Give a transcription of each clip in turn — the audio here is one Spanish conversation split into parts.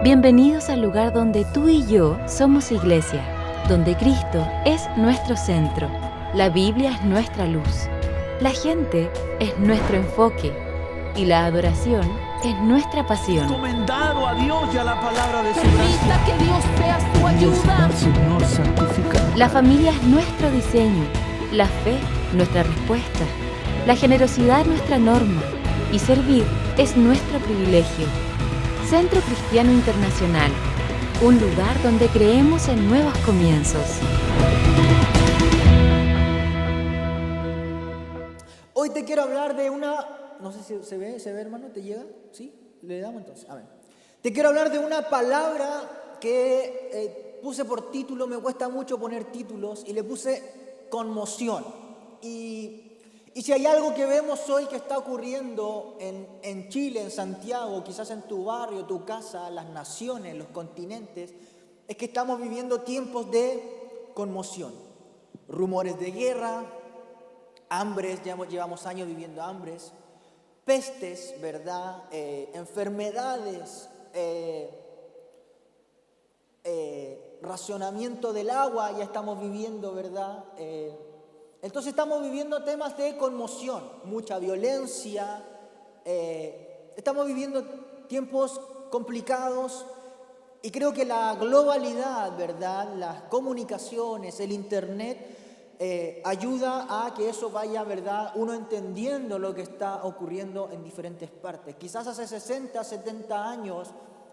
Bienvenidos al lugar donde tú y yo somos iglesia, donde Cristo es nuestro centro, la Biblia es nuestra luz, la gente es nuestro enfoque y la adoración es nuestra pasión. Encomendado a Dios y a la palabra de su Permita gracia. que Dios sea tu ayuda. Señor, santifica. La familia es nuestro diseño, la fe nuestra respuesta, la generosidad nuestra norma y servir es nuestro privilegio. Centro Cristiano Internacional, un lugar donde creemos en nuevos comienzos. Hoy te quiero hablar de una, no sé si se ve hermano, ¿te llega? ¿Sí? ¿Le damos entonces? A ver. Te quiero hablar de una palabra que puse por título, me cuesta mucho poner títulos, y le puse conmoción. Y si hay algo que vemos hoy que está ocurriendo en Chile, en Santiago, quizás en tu barrio, tu casa, las naciones, los continentes, es que estamos viviendo tiempos de conmoción. Rumores de guerra, hambres, llevamos años viviendo hambres, pestes, ¿verdad? Enfermedades, racionamiento del agua, ya estamos viviendo, ¿verdad? Entonces estamos viviendo temas de conmoción, mucha violencia, estamos viviendo tiempos complicados y creo que la globalidad, ¿verdad? Las comunicaciones, el internet ayuda a que eso vaya, ¿verdad? Uno entendiendo lo que está ocurriendo en diferentes partes. Quizás hace 60, 70 años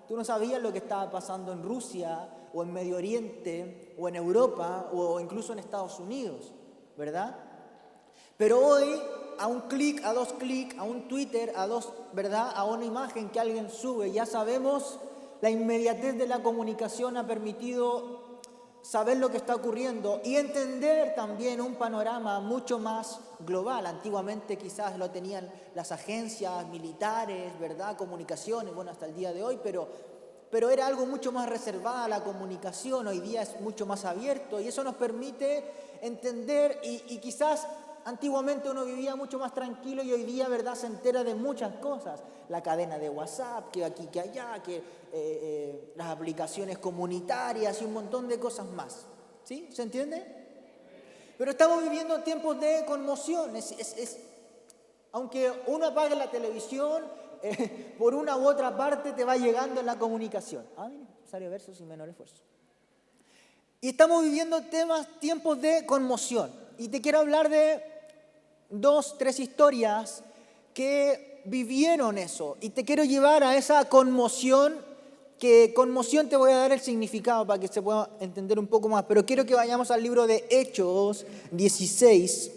tú no sabías lo que estaba pasando en Rusia o en Medio Oriente o en Europa o incluso en Estados Unidos, ¿verdad? Pero hoy, a un clic, a dos clics, a un Twitter, a dos, ¿verdad? A una imagen que alguien sube, ya sabemos, la inmediatez de la comunicación ha permitido saber lo que está ocurriendo y entender también un panorama mucho más global. Antiguamente quizás lo tenían las agencias militares, ¿verdad? Comunicaciones, bueno, hasta el día de hoy, pero era algo mucho más reservado a la comunicación. Hoy día es mucho más abierto y eso nos permite entender y quizás antiguamente uno vivía mucho más tranquilo y hoy día, ¿verdad?, se entera de muchas cosas. La cadena de WhatsApp, que aquí, que allá, que las aplicaciones comunitarias y un montón de cosas más. ¿Sí? ¿Se entiende? Pero estamos viviendo tiempos de conmoción. Aunque uno apague la televisión, por una u otra parte te va llegando la comunicación. Necesario verso sin menor esfuerzo. Y estamos viviendo tiempos de conmoción. Y te quiero hablar de 2, 3 historias que vivieron eso. Y te quiero llevar a esa conmoción, que conmoción te voy a dar el significado para que se pueda entender un poco más. Pero quiero que vayamos al libro de Hechos 16.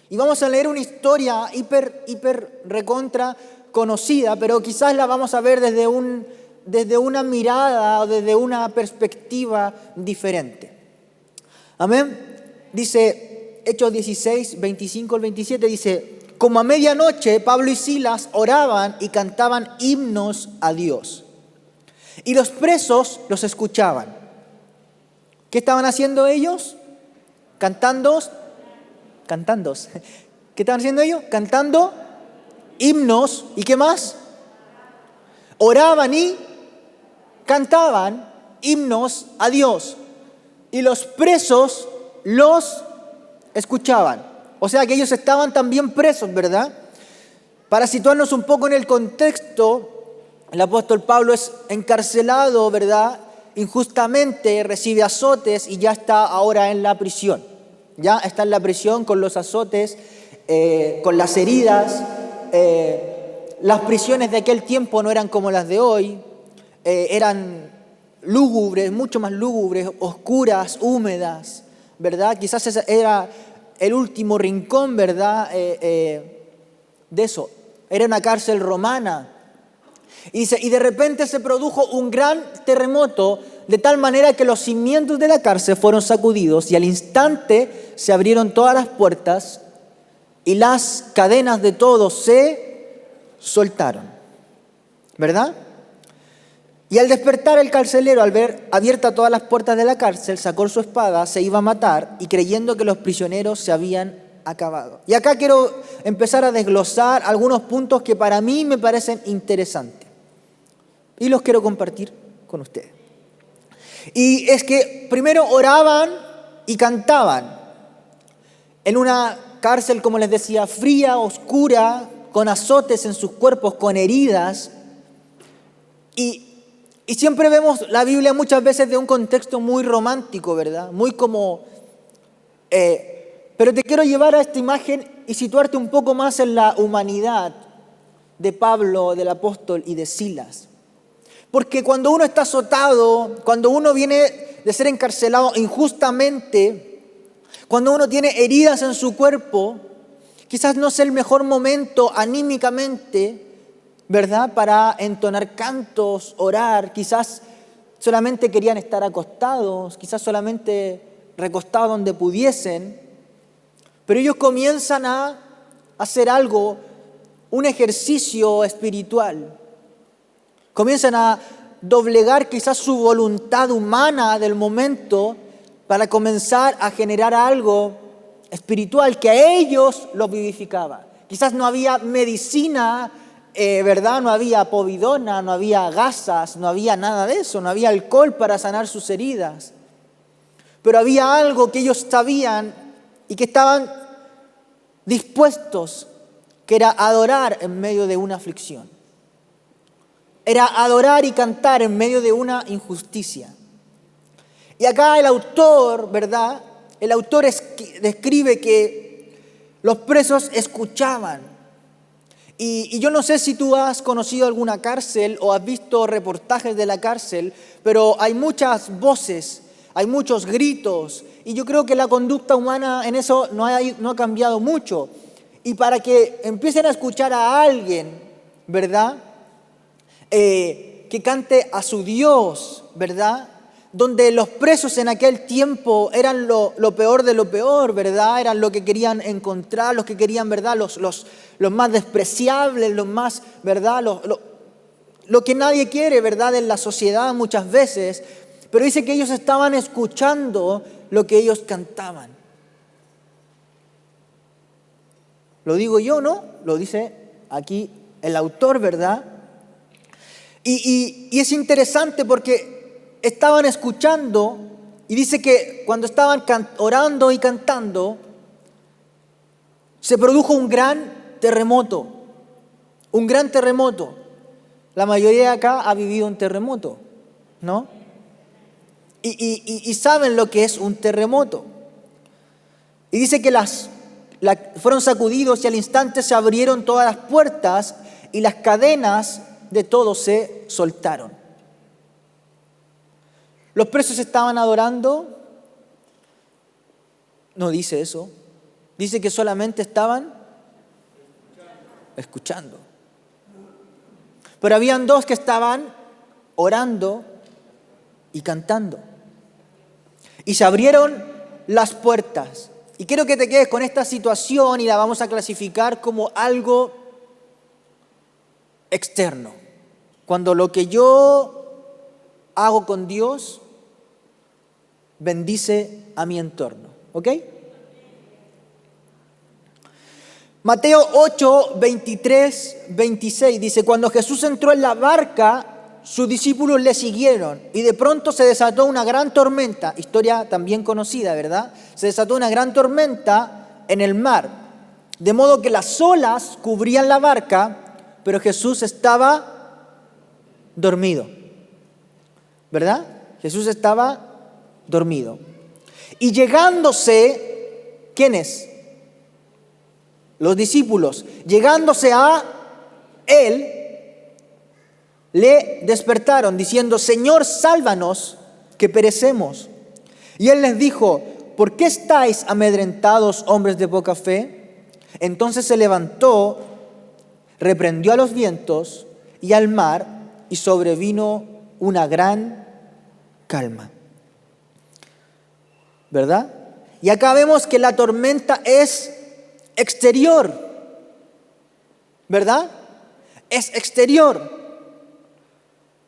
Y vamos a leer una historia hiper recontra conocida, pero quizás la vamos a ver desde una mirada o desde una perspectiva diferente. Amén. Dice Hechos 16, 25 al 27, dice: como a medianoche Pablo y Silas oraban y cantaban himnos a Dios. Y los presos los escuchaban. ¿Qué estaban haciendo ellos? Cantando. ¿Qué estaban haciendo ellos? Cantando himnos. ¿Y qué más? Oraban y cantaban himnos a Dios. Y los presos los escuchaban. O sea que ellos estaban también presos, ¿verdad? Para situarnos un poco en el contexto, el apóstol Pablo es encarcelado, ¿verdad? Injustamente, recibe azotes y ya está ahora en la prisión. Ya está en la prisión con los azotes, con las heridas. Las prisiones de aquel tiempo no eran como las de hoy. Eran lúgubres, mucho más lúgubres, oscuras, húmedas, ¿verdad? Quizás ese era el último rincón, ¿verdad? De eso. Era una cárcel romana. Y de repente se produjo un gran terremoto, de tal manera que los cimientos de la cárcel fueron sacudidos y al instante se abrieron todas las puertas y las cadenas de todos se soltaron, ¿verdad? Y al despertar el carcelero, al ver abiertas todas las puertas de la cárcel, sacó su espada, se iba a matar y creyendo que los prisioneros se habían acabado. Y acá quiero empezar a desglosar algunos puntos que para mí me parecen interesantes. Y los quiero compartir con ustedes. Y es que primero oraban y cantaban en una cárcel, como les decía, fría, oscura, con azotes en sus cuerpos, con heridas. Y siempre vemos la Biblia muchas veces de un contexto muy romántico, ¿verdad? Muy como... pero te quiero llevar a esta imagen y situarte un poco más en la humanidad de Pablo, del apóstol y de Silas. Porque cuando uno está azotado, cuando uno viene de ser encarcelado injustamente, cuando uno tiene heridas en su cuerpo, quizás no es el mejor momento anímicamente, ¿verdad?, para entonar cantos, orar. Quizás solamente querían estar acostados, quizás solamente recostados donde pudiesen. Pero ellos comienzan a hacer algo, un ejercicio espiritual. Comienzan a doblegar quizás su voluntad humana del momento para comenzar a generar algo espiritual que a ellos los vivificaba. Quizás no había medicina, ¿verdad? No había povidona, no había gasas, no había nada de eso, no había alcohol para sanar sus heridas. Pero había algo que ellos sabían y que estaban dispuestos, que era adorar en medio de una aflicción. Era adorar y cantar en medio de una injusticia. Y acá el autor, ¿verdad? El autor describe que los presos escuchaban. Y yo no sé si tú has conocido alguna cárcel o has visto reportajes de la cárcel, pero hay muchas voces, hay muchos gritos. Y yo creo que la conducta humana en eso no ha cambiado mucho. Y para que empiecen a escuchar a alguien, ¿verdad?, que cante a su Dios, ¿verdad?, donde los presos en aquel tiempo eran lo peor de lo peor, ¿verdad? Eran lo que querían encontrar, los que querían, ¿verdad?, los más despreciables, los más, ¿verdad?, lo que nadie quiere, ¿verdad?, en la sociedad muchas veces. Pero dice que ellos estaban escuchando lo que ellos cantaban. Lo digo yo, ¿no? Lo dice aquí el autor, ¿verdad? Y es interesante porque estaban escuchando, y dice que cuando estaban orando y cantando, se produjo un gran terremoto. Un gran terremoto. La mayoría de acá ha vivido un terremoto, ¿no? Y saben lo que es un terremoto. Y dice que fueron sacudidos y al instante se abrieron todas las puertas y las cadenas de todos se soltaron. Los presos estaban adorando. No dice eso. Dice que solamente estaban escuchando. Pero habían dos que estaban orando y cantando. Y se abrieron las puertas. Y quiero que te quedes con esta situación y la vamos a clasificar como algo externo. Cuando lo que yo hago con Dios bendice a mi entorno. ¿Ok? Mateo 8, 23, 26 dice: cuando Jesús entró en la barca, sus discípulos le siguieron y de pronto se desató una gran tormenta. Historia también conocida, ¿verdad? Se desató una gran tormenta en el mar, de modo que las olas cubrían la barca, pero Jesús estaba dormido. ¿Verdad? Jesús estaba dormido. Y llegándose, ¿quiénes? Los discípulos. Llegándose a él, le despertaron diciendo: Señor, sálvanos, que perecemos. Y él les dijo: ¿por qué estáis amedrentados, hombres de poca fe? Entonces se levantó, reprendió a los vientos y al mar, y sobrevino una gran calma. ¿Verdad? Y acá vemos que la tormenta es exterior. ¿Verdad? Es exterior.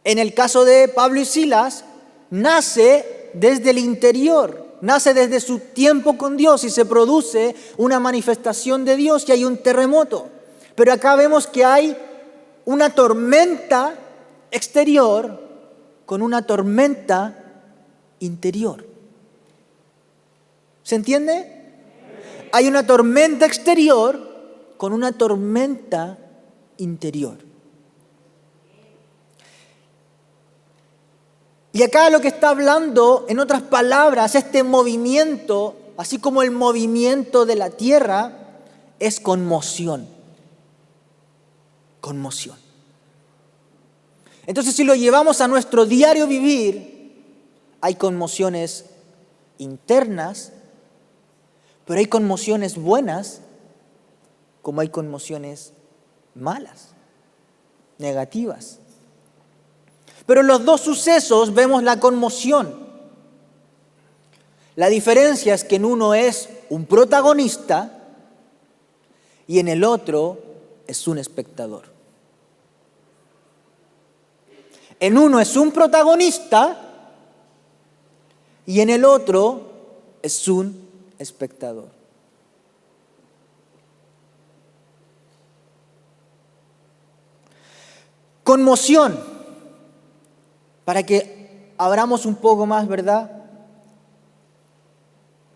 En el caso de Pablo y Silas, nace desde el interior, nace desde su tiempo con Dios y se produce una manifestación de Dios y hay un terremoto. Pero acá vemos que hay una tormenta exterior con una tormenta interior. ¿Se entiende? Hay una tormenta exterior con una tormenta interior. Y acá lo que está hablando, en otras palabras, este movimiento, así como el movimiento de la tierra, es conmoción. Conmoción. Entonces, si lo llevamos a nuestro diario vivir, hay conmociones internas, pero hay conmociones buenas, como hay conmociones malas, negativas. Pero en los dos sucesos vemos la conmoción. La diferencia es que en uno es un protagonista y en el otro es un espectador. En uno es un protagonista y en el otro es un espectador. Conmoción, para que abramos un poco más, ¿verdad?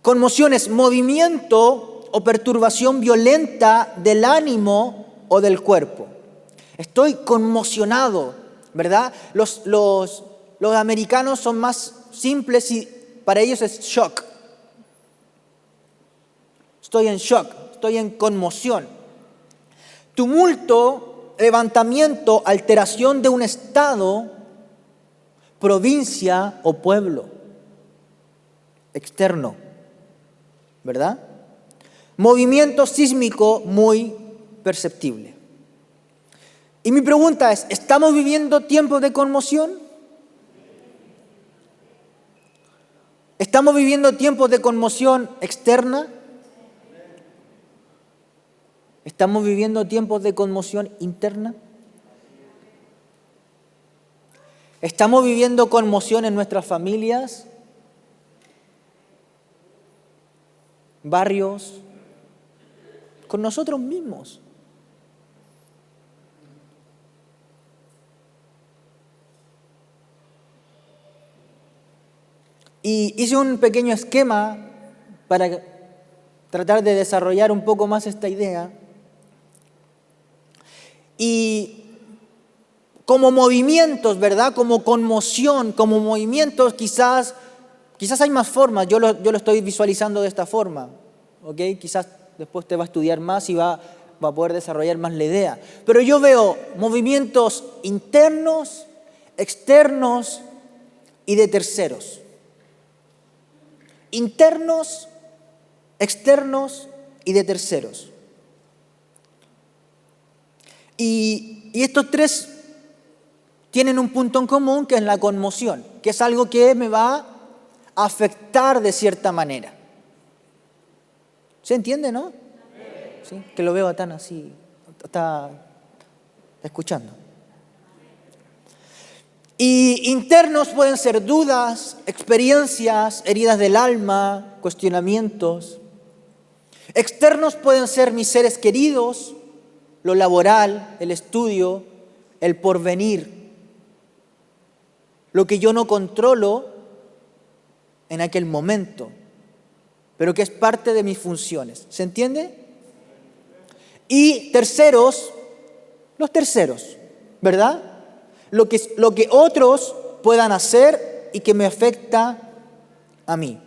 Conmoción es movimiento o perturbación violenta del ánimo o del cuerpo. Estoy conmocionado, ¿verdad? Los americanos son más simples y para ellos es shock. Estoy en shock, estoy en conmoción. Tumulto, levantamiento, alteración de un estado, provincia o pueblo externo, ¿verdad? Movimiento sísmico muy perceptible. Y mi pregunta es, ¿estamos viviendo tiempos de conmoción? ¿Estamos viviendo tiempos de conmoción externa? ¿Estamos viviendo tiempos de conmoción interna? ¿Estamos viviendo conmoción en nuestras familias, barrios, con nosotros mismos? Y hice un pequeño esquema para tratar de desarrollar un poco más esta idea. Y como movimientos, ¿verdad? Como conmoción, como movimientos, quizás hay más formas. Yo lo estoy visualizando de esta forma, ¿ok? Quizás después te va a estudiar más y va a poder desarrollar más la idea. Pero yo veo movimientos internos, externos y de terceros. Internos, externos y de terceros. Y estos tres tienen un punto en común, que es la conmoción, que es algo que me va a afectar de cierta manera. ¿Se entiende, no? ¿Sí? Que lo veo tan así, está escuchando. Y internos pueden ser dudas, experiencias, heridas del alma, cuestionamientos. Externos pueden ser mis seres queridos, lo laboral, el estudio, el porvenir, lo que yo no controlo en aquel momento, pero que es parte de mis funciones. ¿Se entiende? Y terceros, los terceros, ¿verdad? Lo que otros puedan hacer y que me afecta a mí.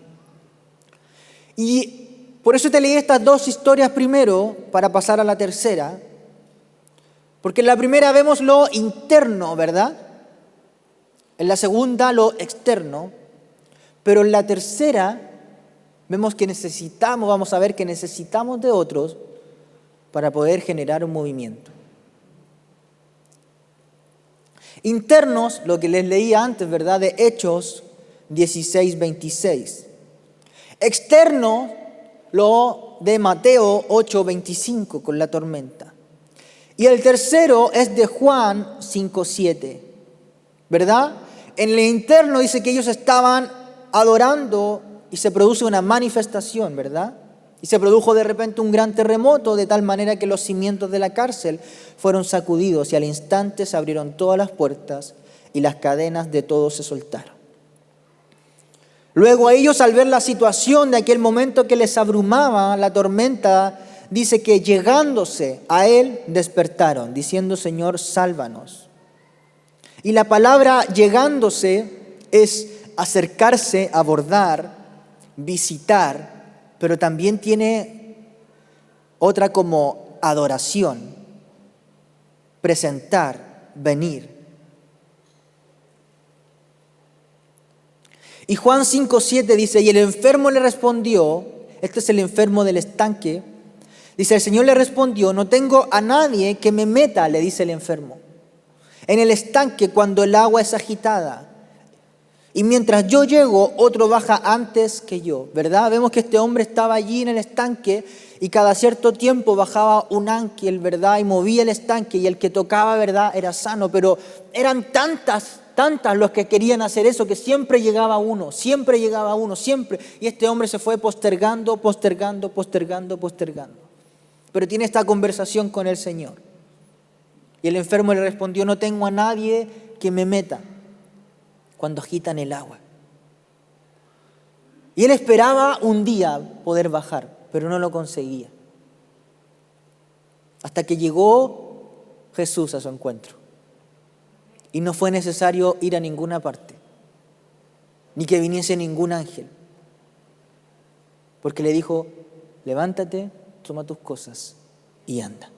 Y por eso te leí estas dos historias primero, para pasar a la tercera. Porque en la primera vemos lo interno, ¿verdad? En la segunda lo externo. Pero en la tercera vemos que vamos a ver que necesitamos de otros para poder generar un movimiento. Internos, lo que les leía antes, ¿verdad? De Hechos 16:26. Externo, lo de Mateo 8:25 con la tormenta. Y el tercero es de Juan 5:7, ¿verdad? En el interno dice que ellos estaban adorando y se produce una manifestación, ¿verdad? Y se produjo de repente un gran terremoto, de tal manera que los cimientos de la cárcel fueron sacudidos y al instante se abrieron todas las puertas y las cadenas de todos se soltaron. Luego ellos, al ver la situación de aquel momento que les abrumaba la tormenta, dice que llegándose a él despertaron, diciendo: Señor, sálvanos. Y la palabra llegándose es acercarse, abordar, visitar, pero también tiene otra como adoración, presentar, venir. Y Juan 5:7 dice: y el enfermo le respondió, este es el enfermo del estanque, dice: el Señor le respondió: no tengo a nadie que me meta, le dice el enfermo, en el estanque cuando el agua es agitada. Y mientras yo llego, otro baja antes que yo, ¿verdad? Vemos que este hombre estaba allí en el estanque y cada cierto tiempo bajaba un ángel, ¿verdad? Y movía el estanque y el que tocaba, ¿verdad?, era sano. Pero eran tantas los que querían hacer eso que siempre llegaba uno. Y este hombre se fue postergando. Pero tiene esta conversación con el Señor. Y el enfermo le respondió: no tengo a nadie que me meta cuando agitan el agua. Y él esperaba un día poder bajar, pero no lo conseguía. Hasta que llegó Jesús a su encuentro. Y no fue necesario ir a ninguna parte, ni que viniese ningún ángel. Porque le dijo: levántate, toma tus cosas y anda.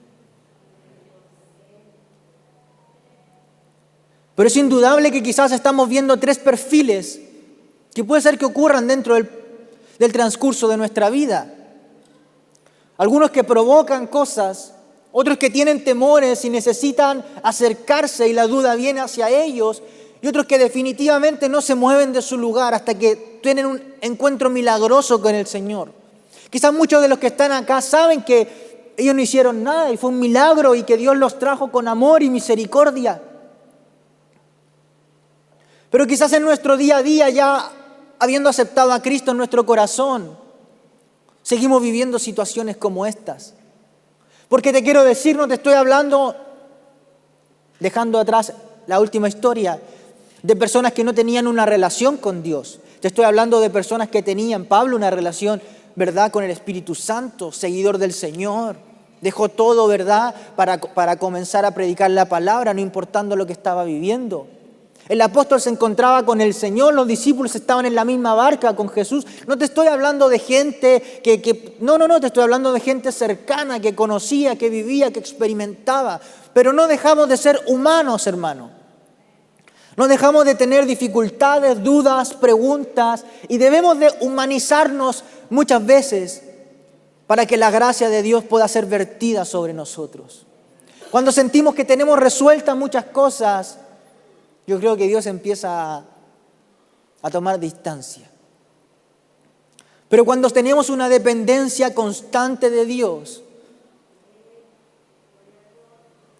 Pero es indudable que quizás estamos viendo tres perfiles que puede ser que ocurran dentro del transcurso de nuestra vida. Algunos que provocan cosas, otros que tienen temores y necesitan acercarse y la duda viene hacia ellos, y otros que definitivamente no se mueven de su lugar hasta que tienen un encuentro milagroso con el Señor. Quizás muchos de los que están acá saben que ellos no hicieron nada y fue un milagro y que Dios los trajo con amor y misericordia. Pero quizás en nuestro día a día, ya habiendo aceptado a Cristo en nuestro corazón, seguimos viviendo situaciones como estas. Porque te quiero decir, no te estoy hablando, dejando atrás la última historia, de personas que no tenían una relación con Dios. Te estoy hablando de personas que tenían, Pablo, una relación, ¿verdad?, con el Espíritu Santo, seguidor del Señor. Dejó todo, ¿verdad?, para comenzar a predicar la palabra, no importando lo que estaba viviendo. El apóstol se encontraba con el Señor, los discípulos estaban en la misma barca con Jesús. No te estoy hablando de gente no, te estoy hablando de gente cercana que conocía, que vivía, que experimentaba. Pero no dejamos de ser humanos, hermano. No dejamos de tener dificultades, dudas, preguntas, y debemos de humanizarnos muchas veces para que la gracia de Dios pueda ser vertida sobre nosotros. Cuando sentimos que tenemos resueltas muchas cosas, yo creo que Dios empieza a tomar distancia. Pero cuando tenemos una dependencia constante de Dios,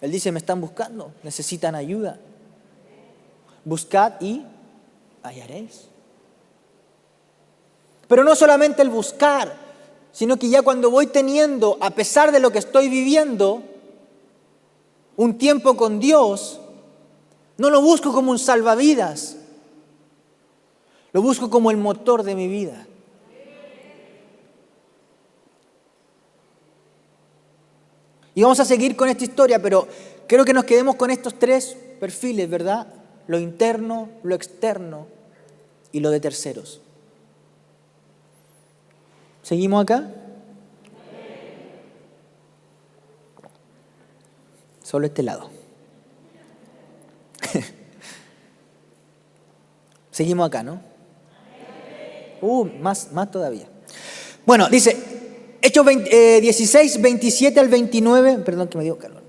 Él dice: me están buscando, necesitan ayuda. Buscad y hallaréis. Pero no solamente el buscar, sino que ya cuando voy teniendo, a pesar de lo que estoy viviendo, un tiempo con Dios, no lo busco como un salvavidas, lo busco como el motor de mi vida. Y vamos a seguir con esta historia, pero quiero que nos quedemos con estos tres perfiles, ¿verdad? Lo interno, lo externo y lo de terceros. ¿Seguimos acá? Solo este lado. Seguimos acá, ¿no? Más todavía. Bueno, dice Hechos 16, 27 al 29. Perdón que me dio calor.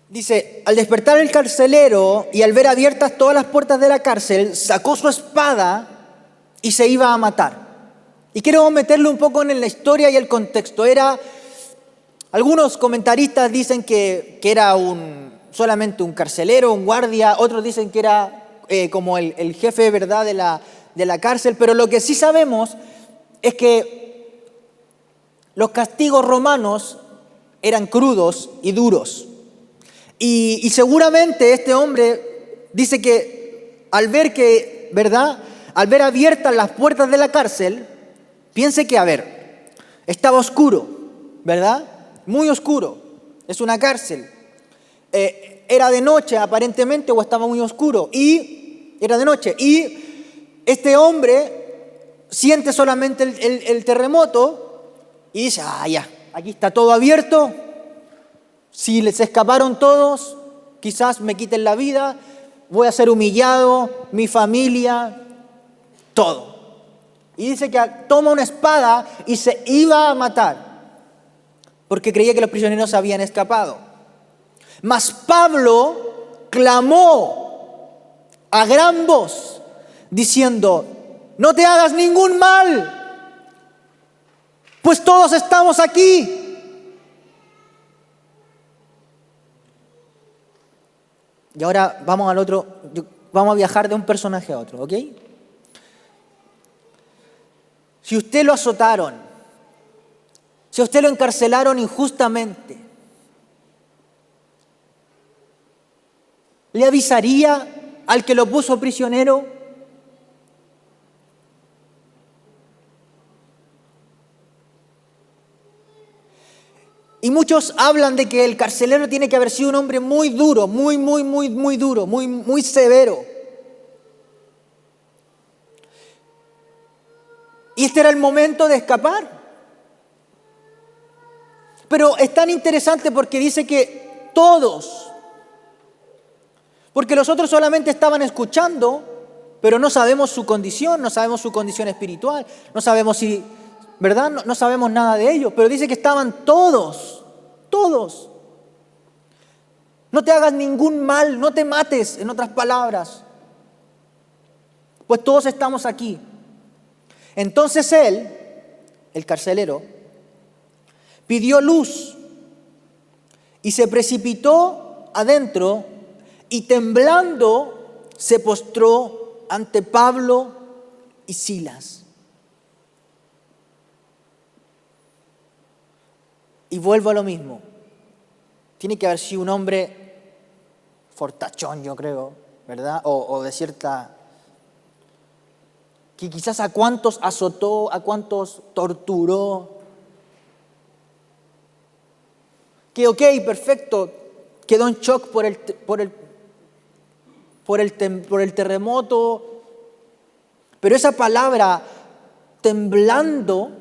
Dice: al despertar el carcelero y al ver abiertas todas las puertas de la cárcel, sacó su espada y se iba a matar. Y quiero meterle un poco en la historia y el contexto. Algunos comentaristas dicen que era solamente un carcelero, un guardia. Otros dicen que era como el jefe, ¿verdad?, de la cárcel. Pero lo que sí sabemos es que los castigos romanos eran crudos y duros. Y seguramente este hombre dice que al ver que, ¿verdad? Al ver abiertas las puertas de la cárcel, piense que, estaba oscuro, ¿verdad? Muy oscuro. Es una cárcel. Era de noche aparentemente, o estaba muy oscuro. Y era de noche. Y este hombre siente solamente el terremoto y dice, ya, aquí está todo abierto. Si les escaparon todos, quizás me quiten la vida, voy a ser humillado, mi familia, todo. Y dice que toma una espada y se iba a matar, porque creía que los prisioneros habían escapado. Mas Pablo clamó a gran voz, diciendo, no te hagas ningún mal, pues todos estamos aquí. Y ahora vamos al otro, vamos a viajar de un personaje a otro, ¿ok? Si usted lo azotaron, si a usted lo encarcelaron injustamente, ¿le avisaría al que lo puso prisionero? Y muchos hablan de que el carcelero tiene que haber sido un hombre muy duro, muy duro, muy severo. Y este era el momento de escapar. Pero es tan interesante porque dice que todos, porque los otros solamente estaban escuchando, pero no sabemos su condición, no sabemos su condición espiritual, no sabemos si, ¿verdad? No sabemos nada de ellos, pero dice que estaban todos. No te hagas ningún mal, no te mates, en otras palabras, pues todos estamos aquí. Entonces él, el carcelero, pidió luz y se precipitó adentro y temblando se postró ante Pablo y Silas. Y vuelvo a lo mismo. Tiene que haber sido un hombre fortachón, yo creo, ¿verdad? O de cierta... que quizás a cuántos azotó, a cuántos torturó. Que perfecto, quedó en shock por el terremoto. Pero esa palabra, temblando,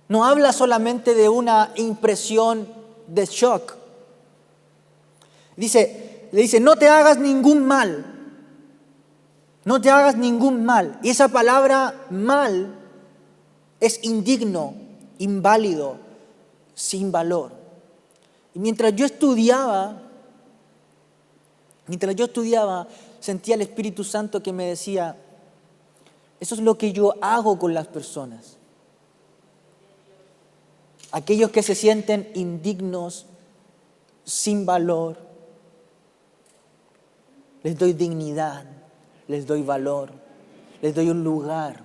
no habla solamente de una impresión de shock. Le dice, no te hagas ningún mal. No te hagas ningún mal. Y esa palabra mal es indigno, inválido, sin valor. Y mientras yo estudiaba, sentía el Espíritu Santo que me decía, eso es lo que yo hago con las personas. Aquellos que se sienten indignos, sin valor, les doy dignidad, les doy valor, les doy un lugar.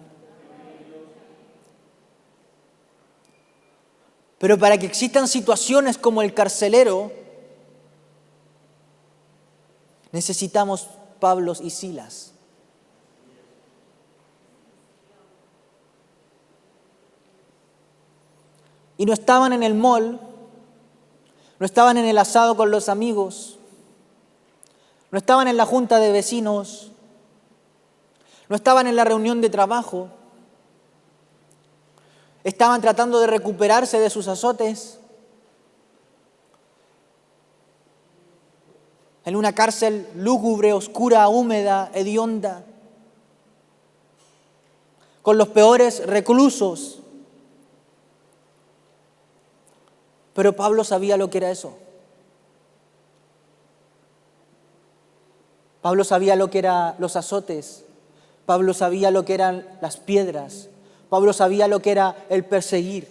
Pero para que existan situaciones como el carcelero, necesitamos Pablos y Silas. Y no estaban en el mall, no estaban en el asado con los amigos, no estaban en la junta de vecinos, no estaban en la reunión de trabajo, estaban tratando de recuperarse de sus azotes en una cárcel lúgubre, oscura, húmeda, hedionda, con los peores reclusos. Pero Pablo sabía lo que era eso. Pablo sabía lo que eran los azotes. Pablo sabía lo que eran las piedras. Pablo sabía lo que era el perseguir.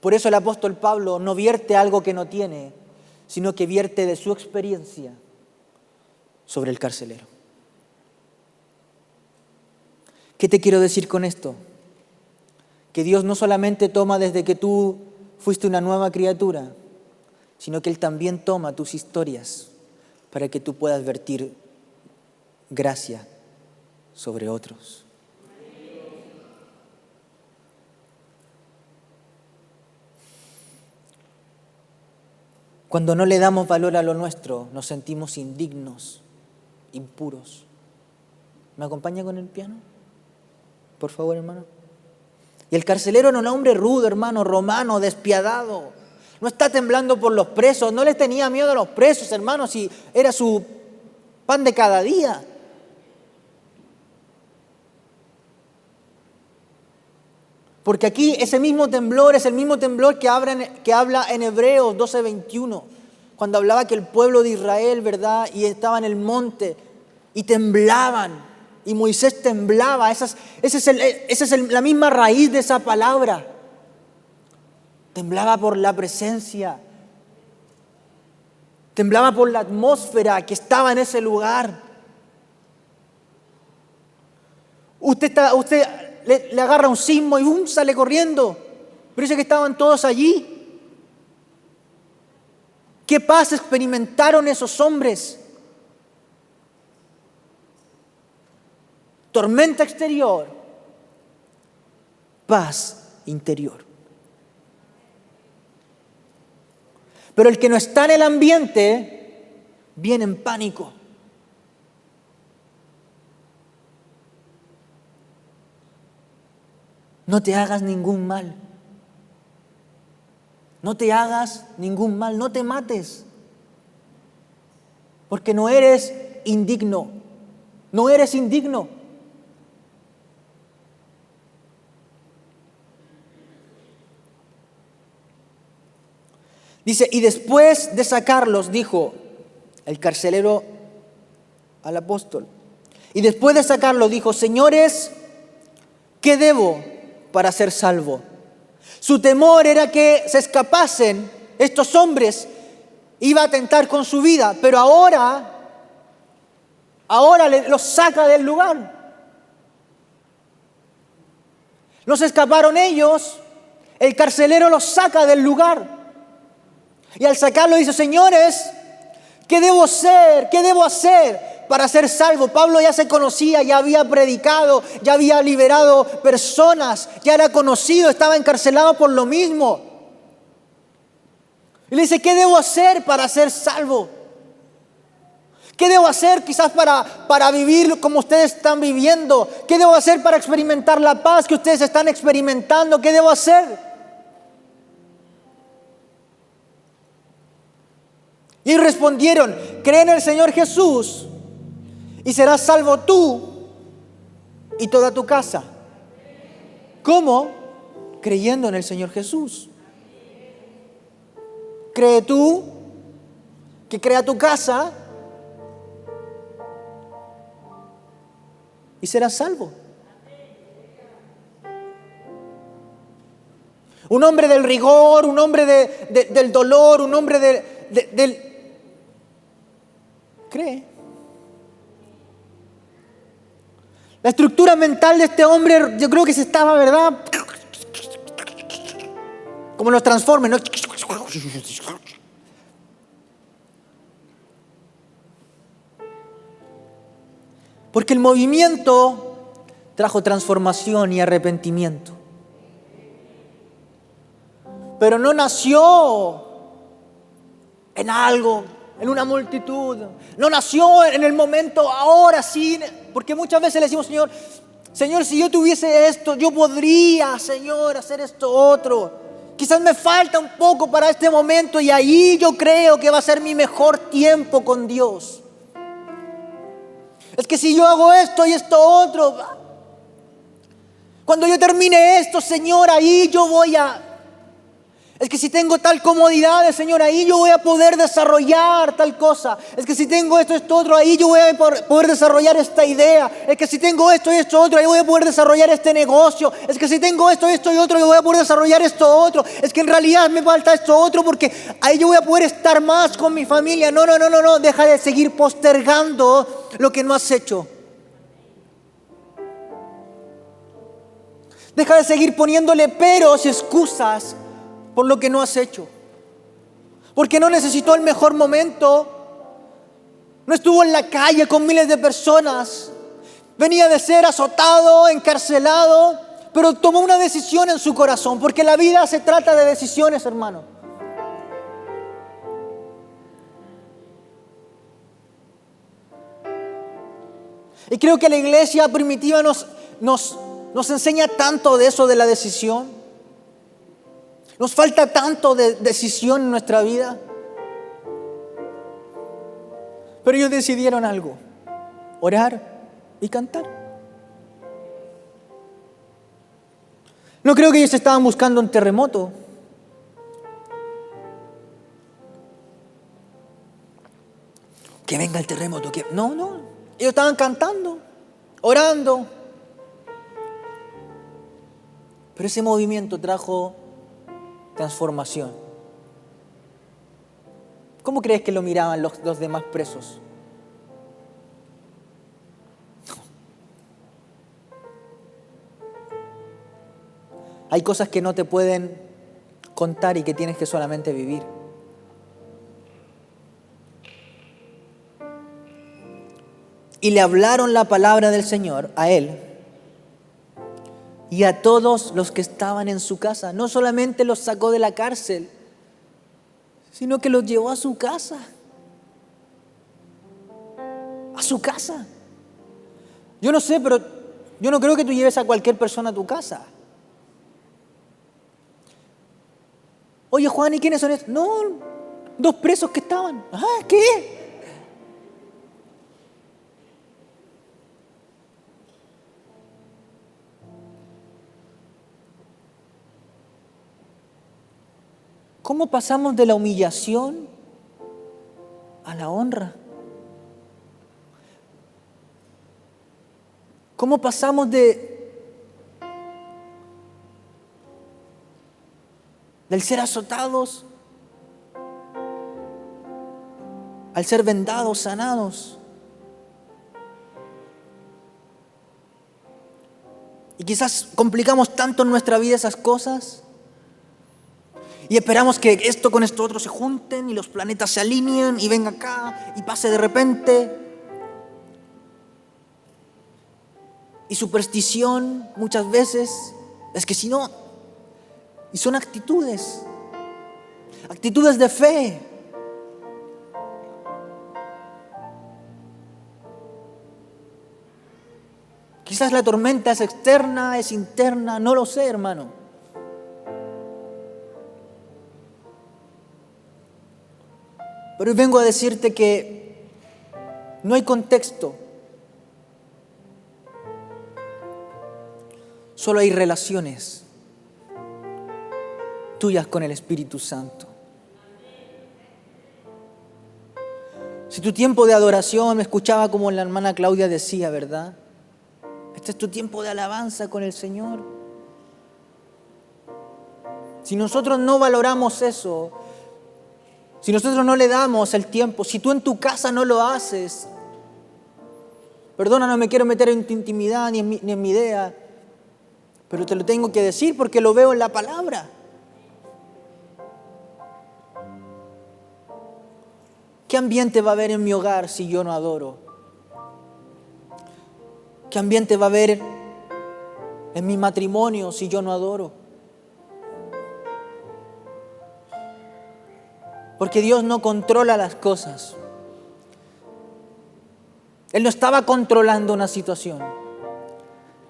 Por eso el apóstol Pablo no vierte algo que no tiene, sino que vierte de su experiencia sobre el carcelero. ¿Qué te quiero decir con esto? Que Dios no solamente toma desde que tú fuiste una nueva criatura, sino que Él también toma tus historias para que tú puedas vertir gracia sobre otros. Cuando no le damos valor a lo nuestro, nos sentimos indignos, impuros. ¿Me acompaña con el piano? Por favor, hermano. Y el carcelero era un hombre rudo, hermano, romano, despiadado. No está temblando por los presos, no les tenía miedo a los presos, hermano, si era su pan de cada día. Porque aquí ese mismo temblor es el mismo temblor que habla en Hebreos 12:21, cuando hablaba que el pueblo de Israel, ¿verdad? Y estaba en el monte y temblaban, y Moisés temblaba. Esa es la misma raíz de esa palabra. Temblaba por la presencia, temblaba por la atmósfera que estaba en ese lugar. Usted le agarra un sismo y ¡bum!, sale corriendo. Pero dice que estaban todos allí. ¿Qué paz experimentaron esos hombres? Tormenta exterior, paz interior. Pero el que no está en el ambiente viene en pánico. No te hagas ningún mal. No te hagas ningún mal, no te mates. Porque no eres indigno. No eres indigno. Dice, y después de sacarlos, dijo el carcelero al apóstol. Y después de sacarlos, dijo, señores, ¿qué debo para ser salvo? Su temor era que se escapasen estos hombres, iba a atentar con su vida, pero ahora los saca del lugar. No se escaparon ellos, el carcelero los saca del lugar. Y al sacarlo dice, señores, ¿qué debo hacer? ¿Qué debo hacer para ser salvo? Pablo ya se conocía, ya había predicado, ya había liberado personas, ya era conocido, estaba encarcelado por lo mismo. Y le dice, ¿qué debo hacer para ser salvo? ¿Qué debo hacer quizás para vivir como ustedes están viviendo? ¿Qué debo hacer para experimentar la paz que ustedes están experimentando? ¿Qué debo hacer? Y respondieron, cree en el Señor Jesús y serás salvo tú y toda tu casa. ¿Cómo? Creyendo en el Señor Jesús. Cree tú, que crea tu casa y serás salvo. Un hombre del rigor, un hombre del dolor, un hombre del cree. La estructura mental de este hombre, yo creo que se estaba, ¿verdad? Como los Transformers, ¿no? Porque el movimiento trajo transformación y arrepentimiento. Pero no nació en algo, en una multitud. No nació en el momento ahora sí. Porque muchas veces le decimos, Señor, si yo tuviese esto, yo podría, Señor, hacer esto otro. Quizás me falta un poco para este momento y ahí yo creo que va a ser mi mejor tiempo con Dios. Es que si yo hago esto y esto otro, cuando yo termine esto, Señor, ahí yo voy a... Es que si tengo tal comodidad, Señor, ahí yo voy a poder desarrollar tal cosa. Es que si tengo esto, otro, ahí yo voy a poder desarrollar esta idea. Es que si tengo esto y esto otro, ahí voy a poder desarrollar este negocio. Es que si tengo esto y otro, yo voy a poder desarrollar esto otro. Es que en realidad me falta esto otro porque ahí yo voy a poder estar más con mi familia. No, deja de seguir postergando lo que no has hecho. Deja de seguir poniéndole peros y excusas por lo que no has hecho. Porque no necesitó el mejor momento. No estuvo en la calle con miles de personas. Venía de ser azotado, encarcelado, pero tomó una decisión en su corazón. Porque la vida se trata de decisiones, hermano. Y creo que la iglesia primitiva nos enseña tanto de eso, de la decisión. Nos falta tanto de decisión en nuestra vida. Pero ellos decidieron algo: orar y cantar. No creo que ellos estaban buscando un terremoto. Que venga el terremoto. No. Ellos estaban cantando, orando. Pero ese movimiento trajo transformación. ¿Cómo crees que lo miraban los demás presos? Hay cosas que no te pueden contar y que tienes que solamente vivir. Y le hablaron la palabra del Señor a él y a todos los que estaban en su casa. No solamente los sacó de la cárcel, sino que los llevó a su casa. A su casa. Yo no sé, pero yo no creo que tú lleves a cualquier persona a tu casa. Oye, Juan, ¿y quiénes son estos? No, 2 presos que estaban. ¿Qué? ¿Cómo pasamos de la humillación a la honra? ¿Cómo pasamos del ser azotados al ser vendados, sanados? Y quizás complicamos tanto en nuestra vida esas cosas. Y esperamos que esto con esto otro se junten y los planetas se alineen y venga acá y pase de repente. Y superstición muchas veces es que si no, y son actitudes de fe. Quizás la tormenta es externa, es interna, no lo sé, hermano. Pero hoy vengo a decirte que no hay contexto. Solo hay relaciones tuyas con el Espíritu Santo. Si tu tiempo de adoración, me escuchaba como la hermana Claudia decía, ¿verdad? Este es tu tiempo de alabanza con el Señor. Si nosotros no valoramos eso, si nosotros no le damos el tiempo, si tú en tu casa no lo haces, perdona, no me quiero meter en tu intimidad ni en mi idea, pero te lo tengo que decir porque lo veo en la palabra. ¿Qué ambiente va a haber en mi hogar si yo no adoro? ¿Qué ambiente va a haber en mi matrimonio si yo no adoro? Porque Dios no controla las cosas. Él no estaba controlando una situación.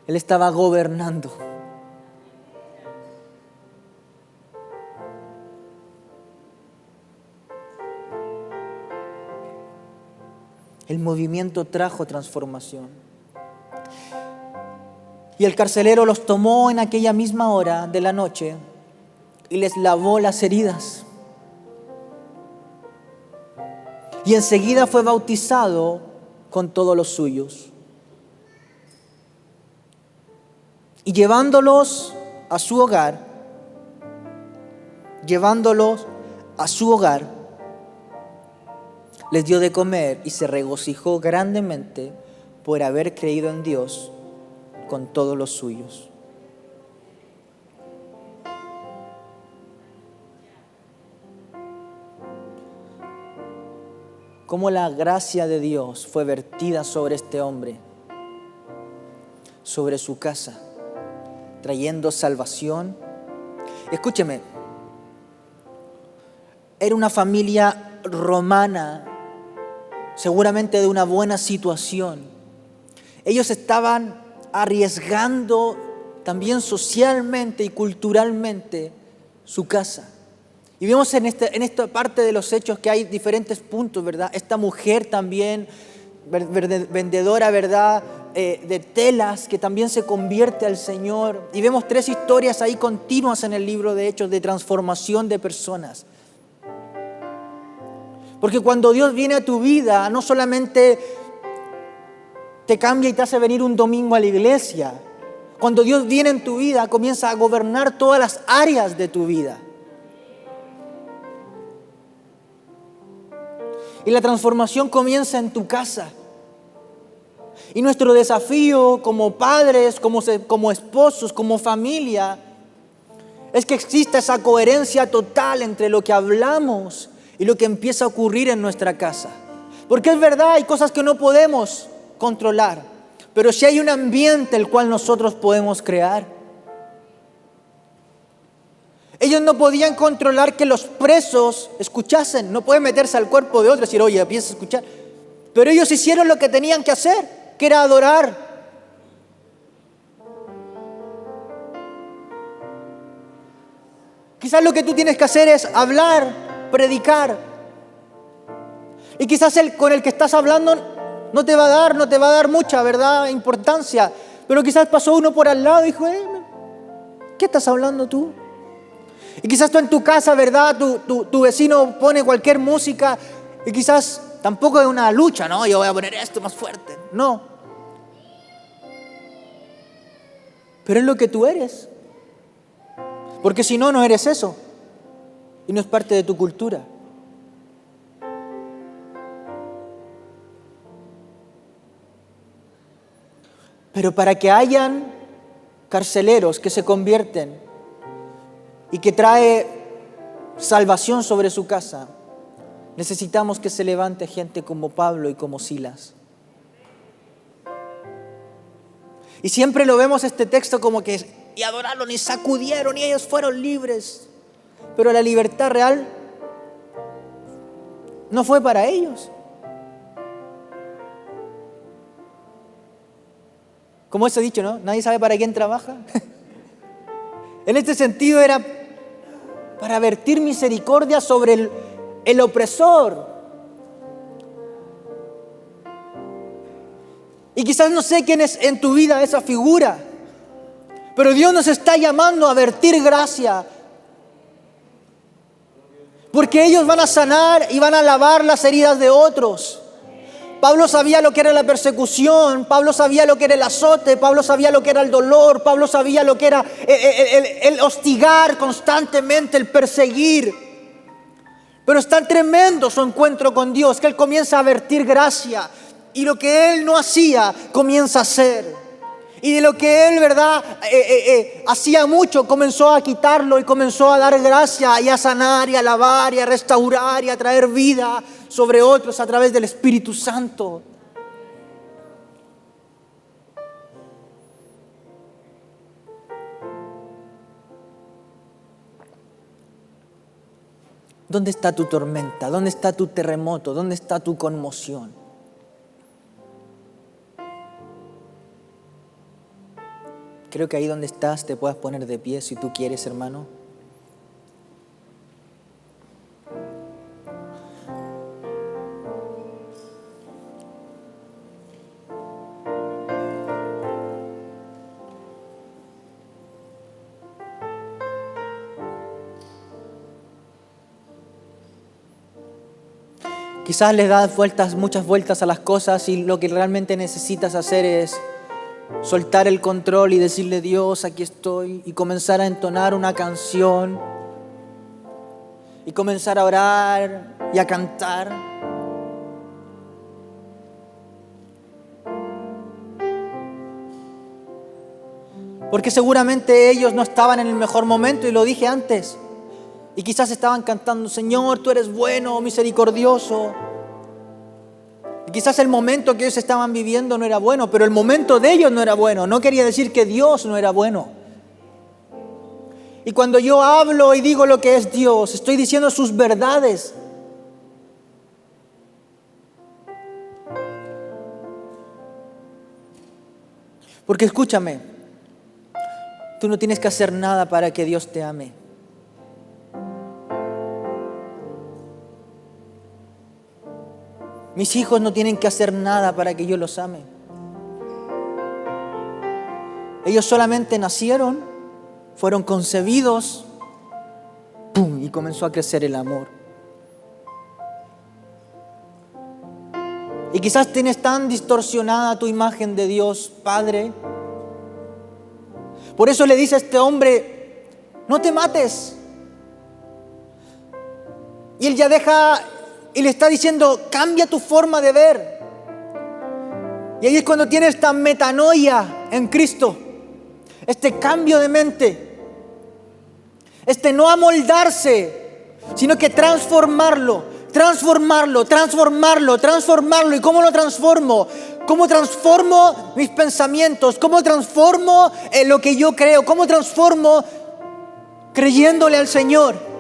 Él estaba gobernando. El movimiento trajo transformación. Y el carcelero los tomó en aquella misma hora de la noche y les lavó las heridas. Y enseguida fue bautizado con todos los suyos. Y llevándolos a su hogar, les dio de comer y se regocijó grandemente por haber creído en Dios con todos los suyos. cómo la gracia de Dios fue vertida sobre este hombre, sobre su casa, trayendo salvación. Escúcheme, era una familia romana, seguramente de una buena situación. Ellos estaban arriesgando también socialmente y culturalmente su casa. Y vemos en esta parte de los hechos que hay diferentes puntos, ¿verdad? Esta mujer también, vendedora, ¿verdad?, de telas, que también se convierte al Señor. Y vemos 3 historias ahí continuas en el libro de Hechos de transformación de personas. Porque cuando Dios viene a tu vida, no solamente te cambia y te hace venir un domingo a la iglesia. Cuando Dios viene en tu vida, comienza a gobernar todas las áreas de tu vida. Y la transformación comienza en tu casa. Y nuestro desafío como padres, como esposos, como familia, es que exista esa coherencia total entre lo que hablamos y lo que empieza a ocurrir en nuestra casa. Porque es verdad, hay cosas que no podemos controlar, pero sí hay un ambiente el cual nosotros podemos crear. Ellos no podían controlar que los presos escuchasen. No pueden meterse al cuerpo de otro y decir, oye, empieza a escuchar. Pero ellos hicieron lo que tenían que hacer, que era adorar. Quizás lo que tú tienes que hacer es hablar, predicar. Y quizás el con el que estás hablando no te va a dar mucha, ¿verdad?, importancia. Pero quizás pasó uno por al lado y dijo, ¿qué estás hablando tú? Y quizás tú en tu casa, ¿verdad?, tu vecino pone cualquier música y quizás tampoco es una lucha, ¿no? Yo voy a poner esto más fuerte. No. Pero es lo que tú eres. Porque si no, no eres eso. Y no es parte de tu cultura. Pero para que hayan carceleros que se convierten y que trae salvación sobre su casa, necesitamos que se levante gente como Pablo y como Silas. Y siempre lo vemos este texto como que y adoraron y sacudieron y ellos fueron libres. Pero la libertad real no fue para ellos. Como ese dicho, ¿no? Nadie sabe para quién trabaja. En este sentido era para vertir misericordia sobre el opresor. Y quizás no sé quién es en tu vida esa figura, pero Dios nos está llamando a vertir gracia. Porque ellos van a sanar y van a lavar las heridas de otros. Pablo sabía lo que era la persecución, Pablo sabía lo que era el azote, Pablo sabía lo que era el dolor, Pablo sabía lo que era el hostigar constantemente, el perseguir. Pero es tan tremendo su encuentro con Dios que él comienza a vertir gracia y lo que él no hacía comienza a hacer. Y de lo que él, ¿verdad?, hacía mucho, comenzó a quitarlo y comenzó a dar gracia y a sanar y a lavar y a restaurar y a traer vida sobre otros a través del Espíritu Santo. ¿Dónde está tu tormenta? ¿Dónde está tu terremoto? ¿Dónde está tu conmoción? Creo que ahí donde estás te puedas poner de pie si tú quieres, hermano. Quizás le das muchas vueltas a las cosas y lo que realmente necesitas hacer es soltar el control y decirle, Dios, aquí estoy, y comenzar a entonar una canción y comenzar a orar y a cantar. Porque seguramente ellos no estaban en el mejor momento, y lo dije antes. Y quizás estaban cantando, Señor, tú eres bueno, misericordioso. quizás el momento que ellos estaban viviendo no era bueno, pero el momento de ellos no era bueno. No quería decir que Dios no era bueno. Y cuando yo hablo y digo lo que es Dios, estoy diciendo sus verdades. Porque escúchame, tú no tienes que hacer nada para que Dios te ame. Mis hijos no tienen que hacer nada para que yo los ame. Ellos solamente nacieron, fueron concebidos, ¡pum!, y comenzó a crecer el amor. Y quizás tienes tan distorsionada tu imagen de Dios Padre. Por eso le dice a este hombre, no te mates. Y él ya deja y le está diciendo, cambia tu forma de ver. Y ahí es cuando tiene esta metanoia en Cristo, este cambio de mente, este no amoldarse, sino que transformarlo. ¿Y cómo lo transformo? ¿Cómo transformo mis pensamientos? ¿Cómo transformo lo que yo creo? ¿Cómo transformo creyéndole al Señor?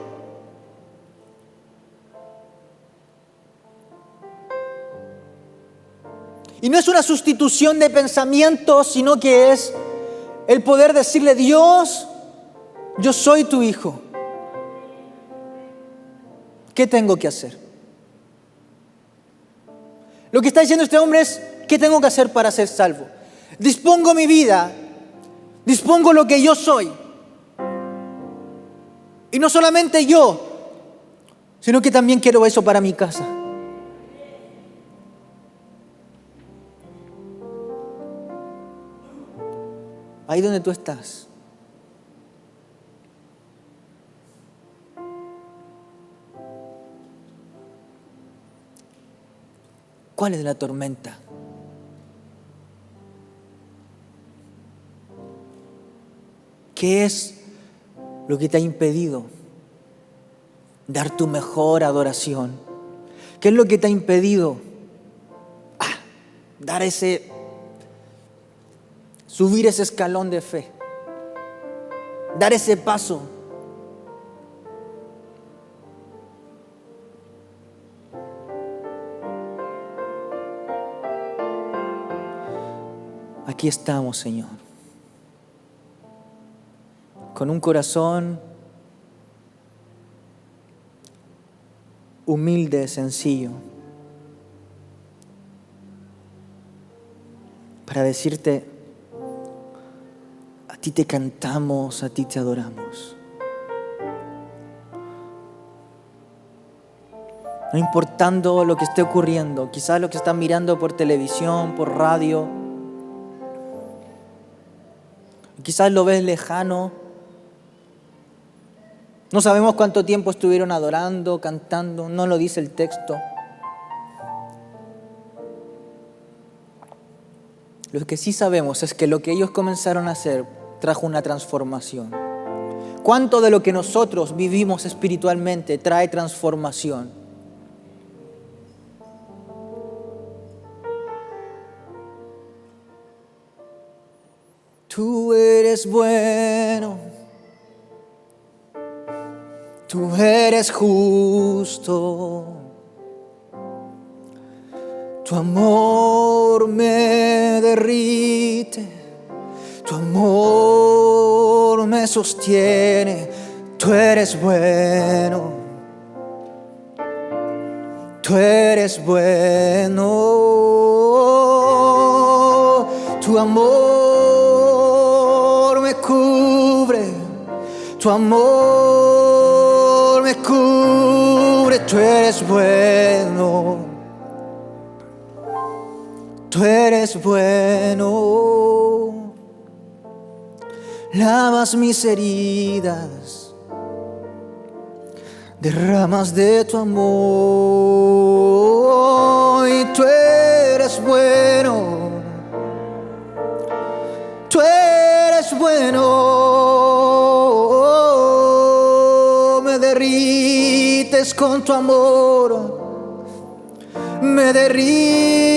Y no es una sustitución de pensamientos, sino que es el poder decirle, Dios, yo soy tu hijo. ¿Qué tengo que hacer? Lo que está diciendo este hombre es, ¿qué tengo que hacer para ser salvo? Dispongo mi vida, dispongo lo que yo soy. Y no solamente yo, sino que también quiero eso para mi casa. Ahí donde tú estás. ¿Cuál es la tormenta? ¿Qué es lo que te ha impedido dar tu mejor adoración? ¿Qué es lo que te ha impedido dar subir ese escalón de fe, dar ese paso? Aquí estamos, Señor, con un corazón humilde, sencillo, para decirte, a ti te cantamos, a ti te adoramos. No importando lo que esté ocurriendo, quizás lo que están mirando por televisión, por radio, quizás lo ves lejano. No sabemos cuánto tiempo estuvieron adorando, cantando, no lo dice el texto. Lo que sí sabemos es que lo que ellos comenzaron a hacer trajo una transformación. ¿Cuánto de lo que nosotros vivimos espiritualmente trae transformación? Tú eres bueno, tú eres justo, tu amor me derrite, tu amor me sostiene, tú eres bueno, tú eres bueno, tu amor me cubre, tu amor me cubre, tú eres bueno, tú eres bueno, lavas mis heridas, derramas de tu amor y tú eres bueno. Tú eres bueno, me derrites con tu amor, me derrites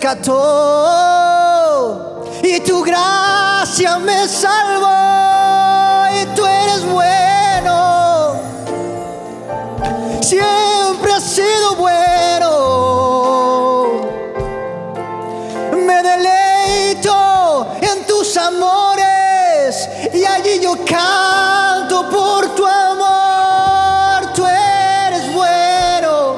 rescató y tu gracia me salvó y tú eres bueno, siempre has sido bueno. Me deleito en tus amores y allí yo canto por tu amor, tú eres bueno.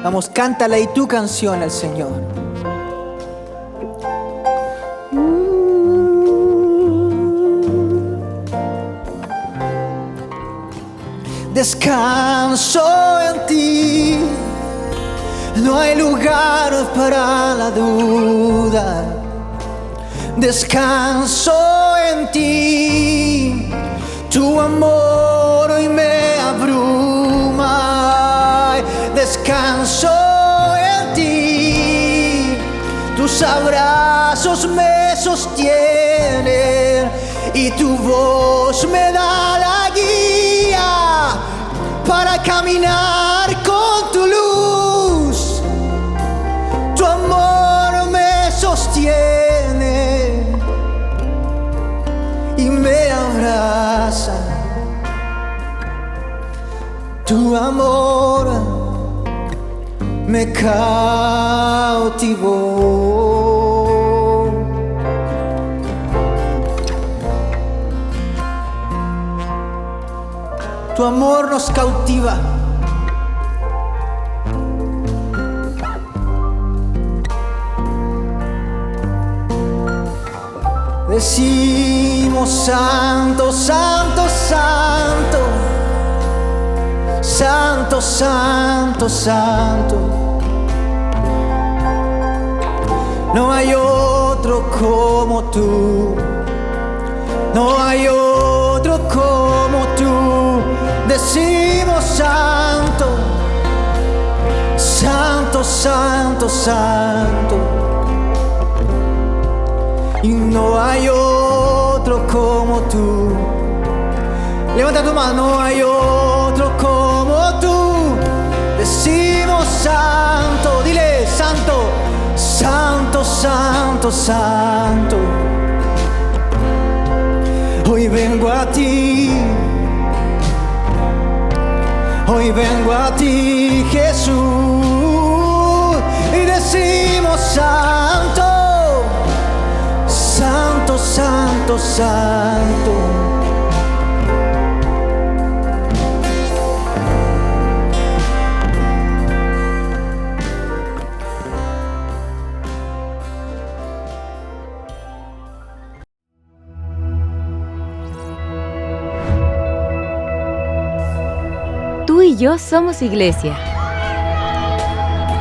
Vamos, cántala y tu canción al Señor. Descanso en ti, no hay lugar para la duda. Descanso en ti, tu amor hoy me abruma. Descanso en ti, tus abrazos me sostienen y tu voz me da la guía para caminar con tu luz. Tu amor me sostiene y me abraza. Tu amor me cautivó. Tu amor nos cautiva. Decimos santo, santo, santo, santo, santo, santo. No hay otro como tú, no hay otro como tú. Decimos santo, santo, santo, santo. Y no hay otro como tú. Levanta tu mano, no hay otro como tú. Decimos santo, dile santo, santo, santo, santo. Hoy vengo a ti, hoy vengo a ti, Jesús, y decimos santo, santo, santo, santo. Tú y yo somos iglesia.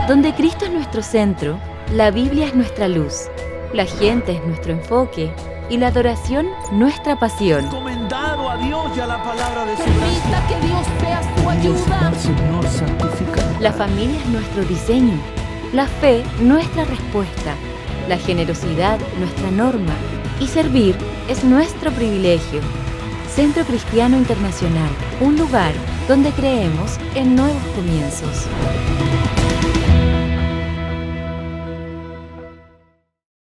Donde Cristo es nuestro centro, la Biblia es nuestra luz, la gente es nuestro enfoque y la adoración nuestra pasión. Encomendado a Dios y a la palabra de su Permita que Dios sea su ayuda. Señor, santifica. La familia es nuestro diseño, la fe nuestra respuesta, la generosidad nuestra norma y servir es nuestro privilegio. Centro Cristiano Internacional, un lugar donde creemos en nuevos comienzos.